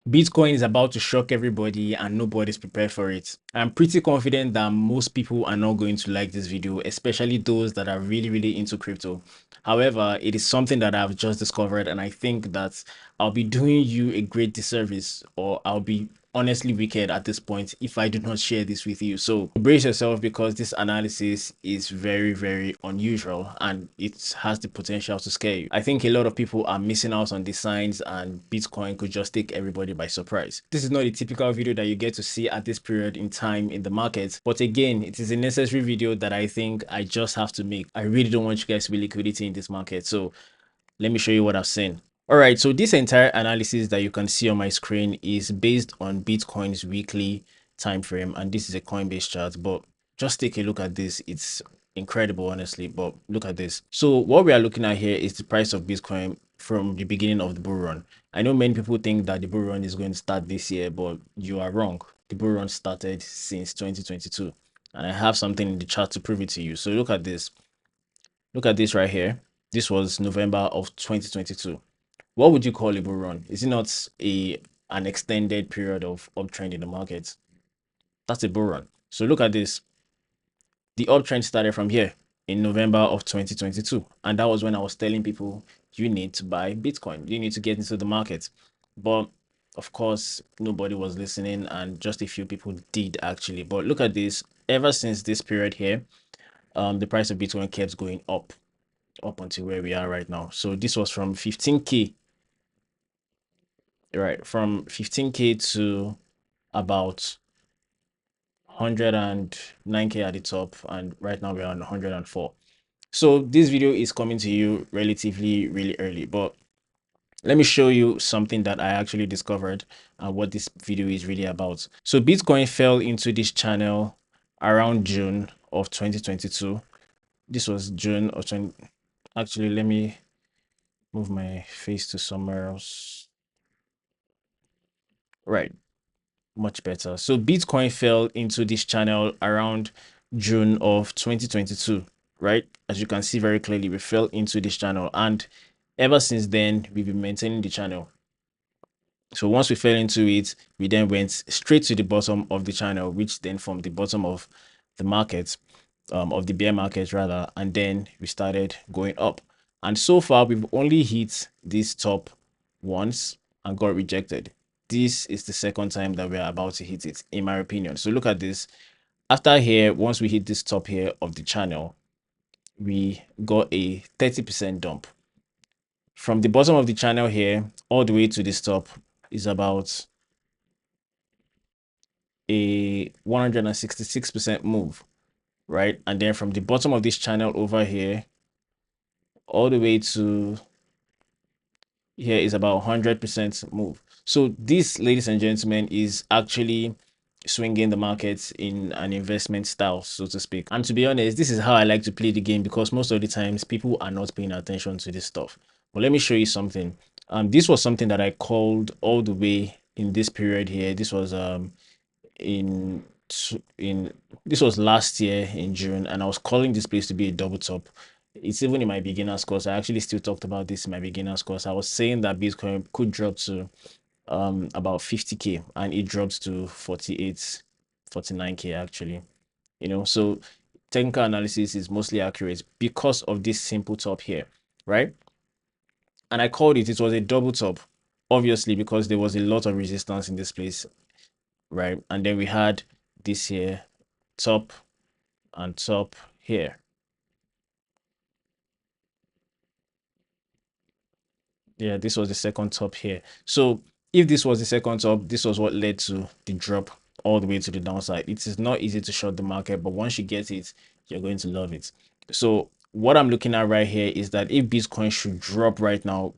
Bitcoin is about to shock everybody and nobody's prepared for it. I'm pretty confident that most people are not going to like this video, especially those that are really into crypto. However, it is something that I've just discovered and I think that I'll be doing you a great disservice, or I'll be honestly wicked at this point if I do not share this with you. So brace yourself, because this analysis is very unusual and it has the potential to scare you. I think a lot of people are missing out on the signs and Bitcoin could just take everybody by surprise. This is not a typical video that you get to see at this period in time in the market, but again, it is a necessary video that I think I just have to make. I really don't want you guys to be liquidity in this market, so let me show you what I've seen. All right, so this entire analysis that you can see on my screen is based on Bitcoin's weekly time frame, and this is a Coinbase chart, but just take a look at this. It's incredible, honestly, but look at this. So what we are looking at here is the price of Bitcoin from the beginning of the bull run. I know many people think that the bull run is going to start this year, but you are wrong. The bull run started since 2022, and I have something in the chart to prove it to you. So look at this. Look at this right here. This was November of 2022. What would you call a bull run? Is it not an extended period of uptrend in the market? That's a bull run. So look at this. The uptrend started from here in November of 2022. And that was when I was telling people you need to buy Bitcoin. You need to get into the market. But of course, nobody was listening and just a few people did actually. But look at this. Ever since this period here, the price of Bitcoin kept going up until where we are right now. So this was from 15K, right? From 15K to about 109K at the top, and right now we're on 104. So this video is coming to you relatively really early, but let me show you something that I actually discovered and what this video is really about. So Bitcoin fell into this channel around June of 2022. This was June of 20. Actually, let me move my face to somewhere else. Right, much better. So Bitcoin fell into this channel around June of 2022, right? As you can see very clearly, we fell into this channel, and ever since then we've been maintaining the channel. So once we fell into it, we then went straight to the bottom of the channel, which then formed the bottom of the market, of the bear market rather, and then we started going up. And so far we've only hit this top once and got rejected. This is the second time that we're about to hit it, in my opinion. So look at this. After here, once we hit this top here of the channel, we got a 30% dump. From the bottom of the channel here all the way to this top is about a 166% move, right? And then from the bottom of this channel over here all the way to here is about 100% move. So this, ladies and gentlemen, is actually swinging the markets in an investment style, so to speak. And to be honest, this is how I like to play the game, because most of the times people are not paying attention to this stuff. But let me show you something. This was something that I called all the way in this period here. This was in in this was last year in June, and I was calling this place to be a double top. It's even in my beginners course. I actually still talked about this in my beginners course. I was saying that Bitcoin could drop to about 50K, and it drops to 48, 49K actually. You know, so technical analysis is mostly accurate because of this simple top here, right? And I called it was a double top, obviously, because there was a lot of resistance in this place, right? And then we had this here, top and top here. Yeah, this was the second top here. So if this was the second top, this was what led to the drop all the way to the downside. It is not easy to short the market, but once you get it, you're going to love it. So what I'm looking at right here is that if Bitcoin should drop right now,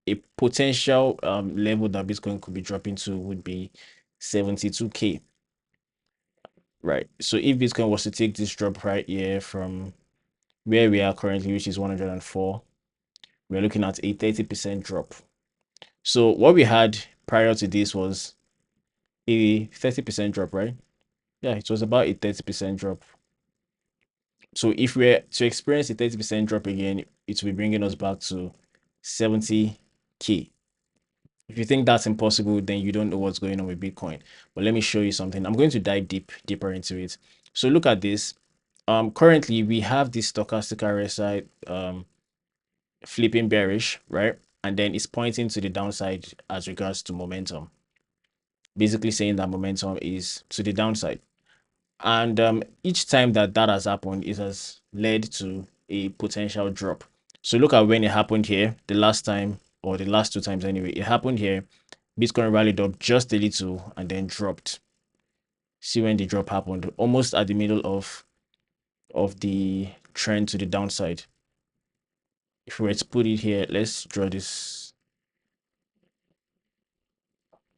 a potential level that Bitcoin could be dropping to would be 72K. Right. So if Bitcoin was to take this drop right here from where we are currently, which is 104, we're looking at a 30% drop. So what we had prior to this was a 30% drop, right? Yeah, it was about a 30% drop. So if we're to experience a 30% drop again, it will be bringing us back to 70K, If you think that's impossible, then you don't know what's going on with Bitcoin. But let me show you something. I'm going to dive deeper into it. So look at this. Currently we have this stochastic RSI flipping bearish, right? And then it's pointing to the downside as regards to momentum, basically saying that momentum is to the downside. And each time that that has happened, it has led to a potential drop. So look at when it happened here, the last time, or the last two times anyway. It happened here. Bitcoin rallied up just a little and then dropped. See when the drop happened, almost at the middle of the trend to the downside. If we were to put it here, let's draw this.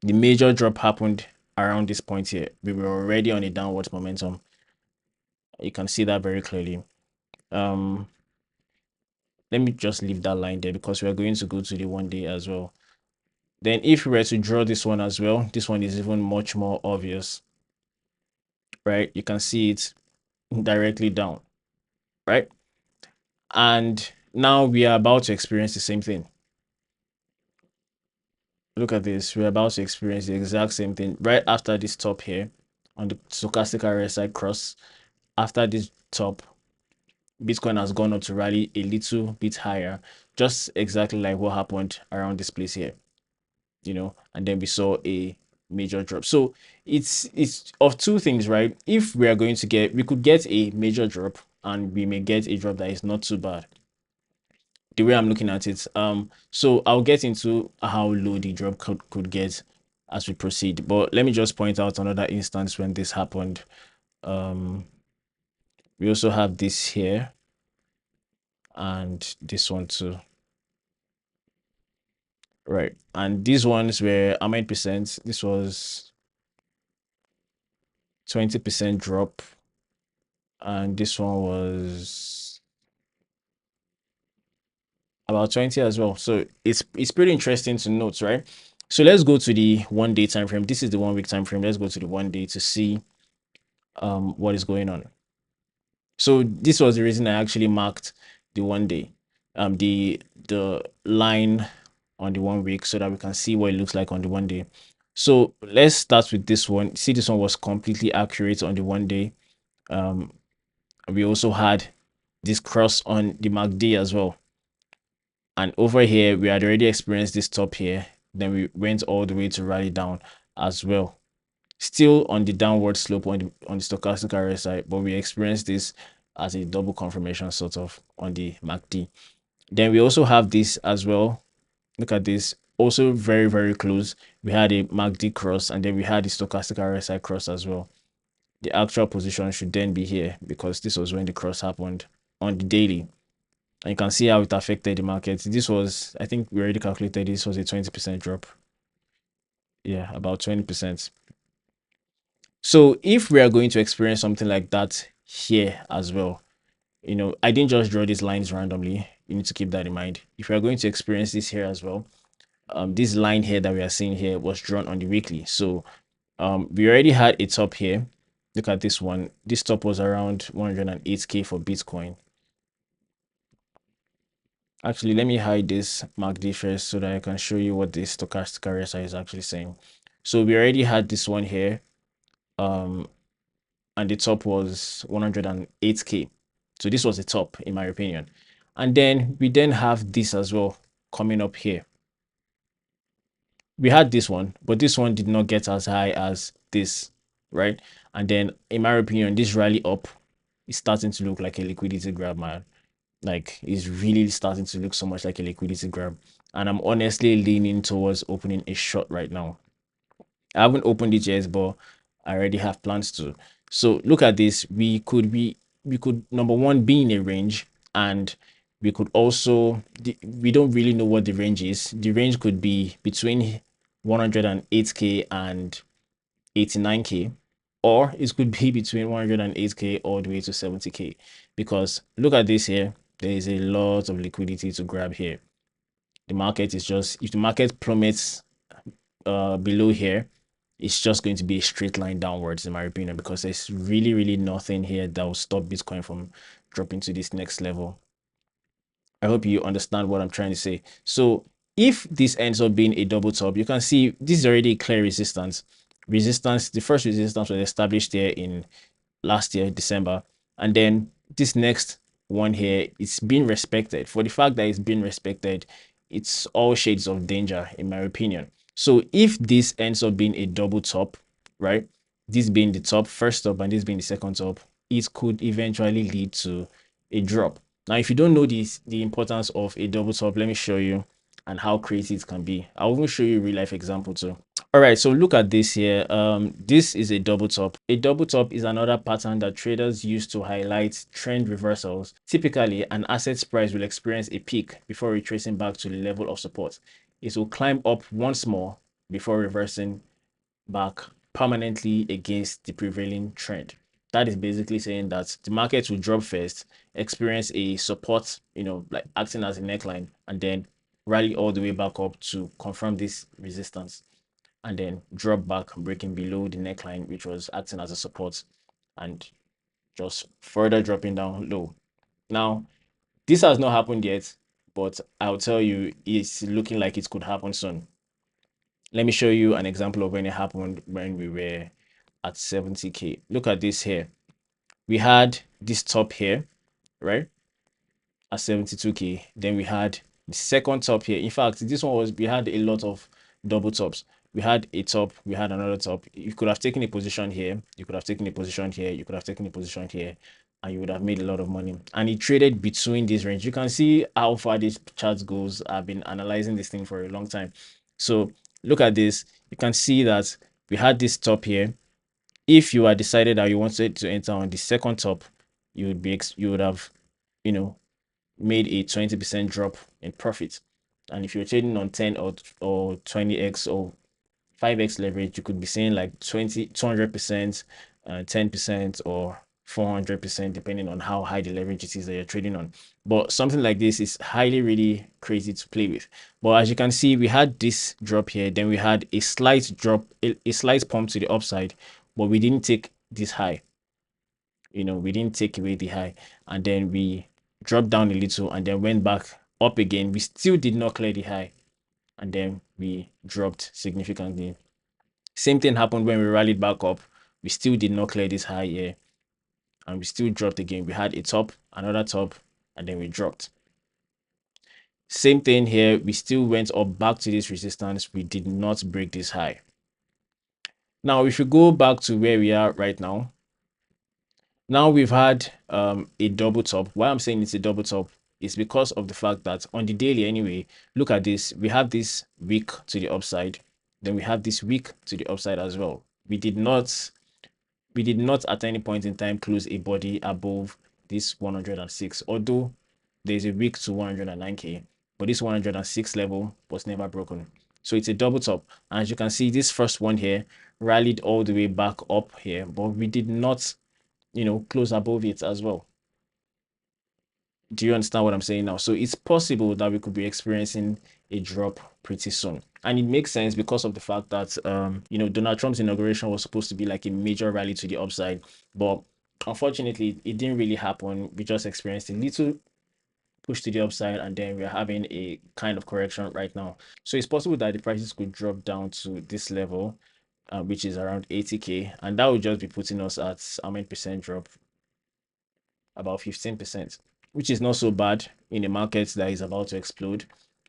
The major drop happened around this point here. We were already on a downwards momentum. You can see that very clearly. Um, let me just leave that line there because we are going to go to the 1 day as well. Then if we were to draw this one as well, this one is even much more obvious, right? You can see it directly down, right? And now we are about to experience the same thing. Look at this. We're about to experience the exact same thing right after this top here on the stochastic RSI cross. After this top, Bitcoin has gone up to rally a little bit higher, just exactly like what happened around this place here, and then we saw a major drop. So it's of two things, right? If we are going to we could get a major drop and we may get a drop that is not too bad, the way I'm looking at it. So I'll get into how low the drop could get as we proceed, but let me just point out another instance when this happened. We also have this here and this one too, right? And these ones were how many percent? This was 20% drop, and this one was about 20 as well. So it's pretty interesting to note, right? So let's go to the 1 day time frame. This is the 1 week time frame. Let's go to the 1 day to see what is going on. So this was the reason I actually marked the 1 day, the line on the 1 week, so that we can see what it looks like on the 1 day. So let's start with this one. See, this one was completely accurate on the 1 day. We also had this cross on the MACD as well. And over here, we had already experienced this top here. Then we went all the way to rally down as well. Still on the downward slope on the stochastic RSI, but we experienced this as a double confirmation sort of on the MACD. Then we also have this as well. Look at this. Also very, very close. We had a MACD cross and then we had the stochastic RSI cross as well. The actual position should then be here because this was when the cross happened on the daily. And you can see how it affected the market. This was, I think we already calculated this was a 20% drop. Yeah, about 20%. So if we are going to experience something like that here as well, I didn't just draw these lines randomly. You need to keep that in mind. If we are going to experience this here as well, this line here that we are seeing here was drawn on the weekly. So we already had a top here. Look at this one. This top was around 108K for Bitcoin. Actually, let me hide this MACD first so that I can show you what this stochastic RSI is actually saying. So we already had this one here. And the top was 108K. So this was the top, in my opinion. And then we then have this as well coming up here. We had this one, but this one did not get as high as this, right? And then, in my opinion, this rally up is starting to look like a liquidity grab, man. Like, it's really starting to look so much like a liquidity grab. And I'm honestly leaning towards opening a short right now. I haven't opened it yet, but I already have plans to. So look at this. We could number one be in a range, and we could also we don't really know what the range is. The range could be between 108K and 89K, or it could be between 108K all the way to 70K. Because look at this here. There is a lot of liquidity to grab here. The market is just, if the market plummets below here, it's just going to be a straight line downwards, in my opinion, because there's really nothing here that will stop Bitcoin from dropping to this next level. I hope you understand what I'm trying to say. So If this ends up being a double top, you can see this is already a clear resistance. The first resistance was established here in last year, December. And then this next one here, it's been respected. For the fact that it's been respected, it's all shades of danger, in my opinion. So if this ends up being a double top, right? This being the top, first top, and this being the second top, it could eventually lead to a drop. Now, if you don't know the importance of a double top, let me show you and how crazy it can be. I'll even show you a real life example too. All right, so look at this here. This is a double top. A double top is another pattern that traders use to highlight trend reversals. Typically, an asset's price will experience a peak before retracing back to the level of support. It will climb up once more before reversing back permanently against the prevailing trend. That is basically saying that the market will drop first, experience a support, like acting as a neckline, and then rally all the way back up to confirm this resistance, and then drop back, breaking below the neckline, which was acting as a support, and just further dropping down low. Now, this has not happened yet, but I'll tell you, it's looking like it could happen soon. Let me show you an example of when it happened when we were at 70K. Look at this here. We had this top here, right? At 72K. Then we had the second top here. In fact, this one was, we had a lot of double tops. We had a top, we had another top. You could have taken a position here, you could have taken a position here, you could have taken a position here, and you would have made a lot of money. And it traded between this range. You can see how far this chart goes. I've been analyzing this thing for a long time. So look at this. You can see that we had this top here. If you had decided that you wanted to enter on the second top, you would have, made a 20% drop in profit. And if you're trading on 10 or 20x or 5x leverage, you could be saying like 200%, 10%, or 400%, depending on how high the leverage it is that you're trading on. But something like this is highly, really crazy to play with. But as you can see, we had this drop here, then we had a slight drop, a slight pump to the upside, but we didn't take this high. We didn't take away the high, and then we dropped down a little and then went back up again. We still did not clear the high, and then we dropped significantly. Same thing happened when we rallied back up. We still did not clear this high here, and we still dropped again. We had a top, another top, and then we dropped. Same thing here. We still went up back to this resistance. We did not break this high. Now, if you go back to where we are right now, now we've had a double top. Why I'm saying it's a double top is because of the fact that on the daily anyway, look at this. We have this wick to the upside. Then we have this wick to the upside as well. We did not at any point in time close a body above this 106, although there's a wick to 109K, but this 106 level was never broken. So it's a double top. And as you can see, this first one here rallied all the way back up here, but we did not close above it as well. Do you understand what I'm saying now? So it's possible that we could be experiencing a drop pretty soon. And it makes sense because of the fact that, Donald Trump's inauguration was supposed to be like a major rally to the upside. But unfortunately, it didn't really happen. We just experienced a little push to the upside, and then we're having a kind of correction right now. So it's possible that the prices could drop down to this level, which is around 80K. And that would just be putting us at how many percent drop? About 15%, which is not so bad in a market that is about to explode.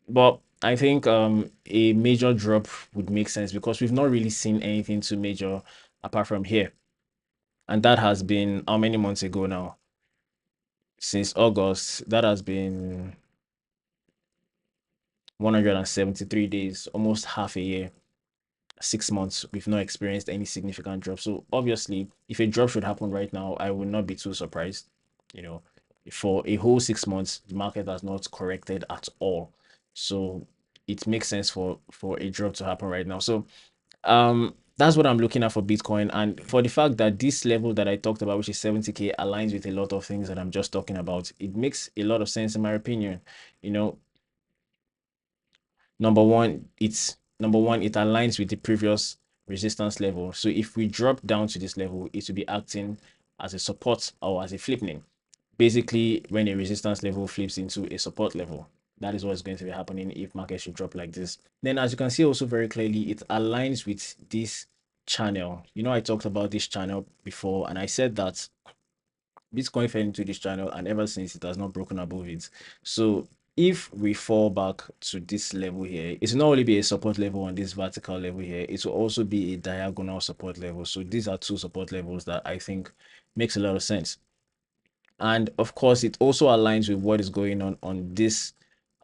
But I think a major drop would make sense because we've not really seen anything too major apart from here. And that has been how many months ago now? Since August, that has been 173 days, almost half a year. 6 months, we've not experienced any significant drop. So obviously, if a drop should happen right now, I would not be too surprised. For a whole 6 months, the market has not corrected at all. So it makes sense for a drop to happen right now. So that's what I'm looking at for Bitcoin. And for the fact that this level that I talked about, which is 70K, aligns with a lot of things that I'm just talking about, it makes a lot of sense in my opinion. Number one, it aligns with the previous resistance level. So if we drop down to this level, it will be acting as a support or as a flipping. Basically, when a resistance level flips into a support level. That is what's going to be happening if market should drop like this. Then, as you can see also very clearly, it aligns with this channel. You know, I talked about this channel before, and I said that Bitcoin fell into this channel, and ever since it has not broken above it. So if we fall back to this level here, it will not only be a support level on this vertical level here, it will also be a diagonal support level. So these are two support levels that I think makes a lot of sense. And of course, it also aligns with what is going on this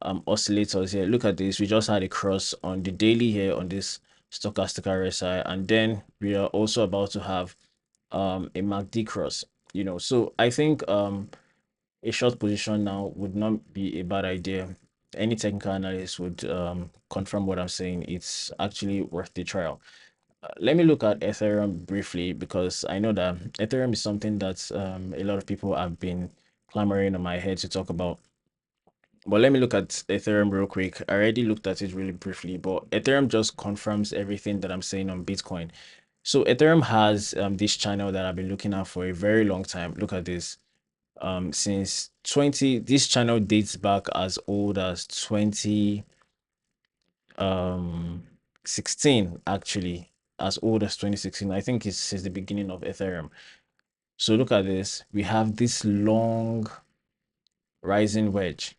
oscillators here. Look at this. We just had a cross on the daily here on this stochastic RSI, and then we are also about to have a MACD cross. You know, so I think a short position now would not be a bad idea. Any technical analyst would confirm what I'm saying. It's actually worth the trial. Let me look at Ethereum briefly, because I know that Ethereum is something that a lot of people have been clamoring on my head to talk about. But let me look at Ethereum real quick. I already looked at it really briefly, but Ethereum just confirms everything that I'm saying on Bitcoin. So Ethereum has this channel that I've been looking at for a very long time. Look at this. Since 20, this channel dates back as old as 20 16, actually, as old as 2016. I think it's since the beginning of Ethereum. So look at this. We have this long rising wedge.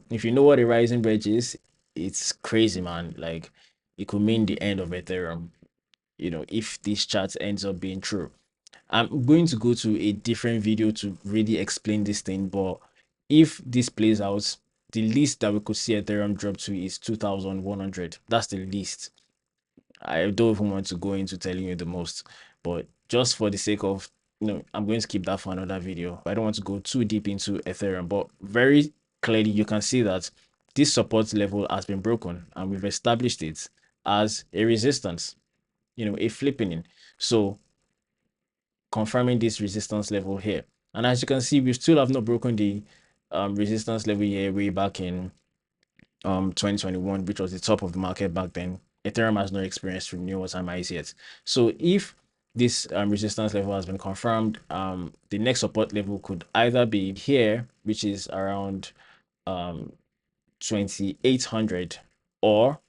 If you know what a rising wedge is, it's crazy, man. Like, it could mean the end of Ethereum, you know, if this chart ends up being true. I'm going to go to a different video to really explain this thing, but if this plays out, the least that we could see Ethereum drop to is 2,100. That's the least. I don't even want to go into telling you the most, but just for the sake of, I'm going to keep that for another video. I don't want to go too deep into Ethereum, but very clearly you can see that this support level has been broken, and we've established it as a resistance, a flipping in. So confirming this resistance level here. And as you can see, we still have not broken the resistance level here way back in 2021, which was the top of the market back then. Ethereum has not experienced new all-time highs yet. So if this resistance level has been confirmed, the next support level could either be here, which is around 2,800, or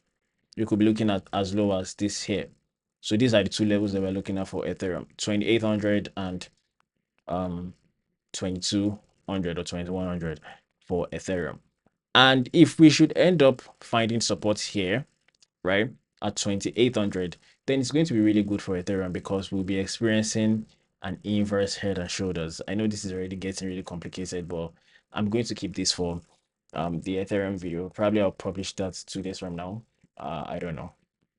you could be looking at as low as this here. So these are the two levels that we're looking at for Ethereum: 2,800 and 2,200 or 2,100 for Ethereum. And if we should end up finding support here, right, at 2,800, then it's going to be really good for Ethereum, because we'll be experiencing an inverse head and shoulders. I know this is already getting really complicated, but I'm going to keep this for the Ethereum video. Probably I'll publish that 2 days from now. I don't know,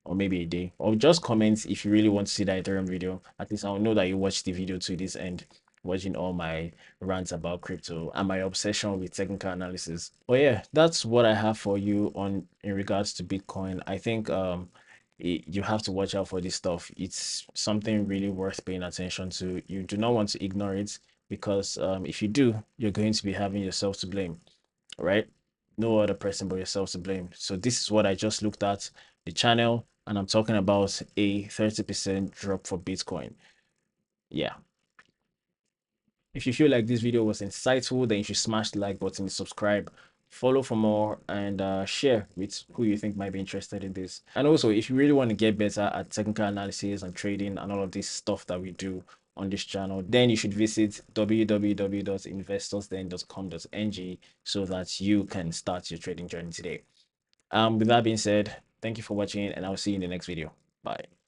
or maybe a day. Or just comment if you really want to see the Ethereum video. At least I'll know that you watched the video to this end, watching all my rants about crypto and my obsession with technical analysis. But yeah, that's what I have for you on in regards to Bitcoin. I think you have to watch out for this stuff. It's something really worth paying attention to. You do not want to ignore it, because if you do, you're going to be having yourself to blame, right? No other person but yourself to blame. So this is what I just looked at, the channel, and I'm talking about a 30% drop for Bitcoin. Yeah. If you feel like this video was insightful, then you should smash the like button, subscribe, follow for more, and share with who you think might be interested in this. And also, if you really want to get better at technical analysis and trading and all of this stuff that we do on this channel, then you should visit www.investorsden.com.ng so that you can start your trading journey today. With that being said, thank you for watching, and I'll see you in the next video. Bye.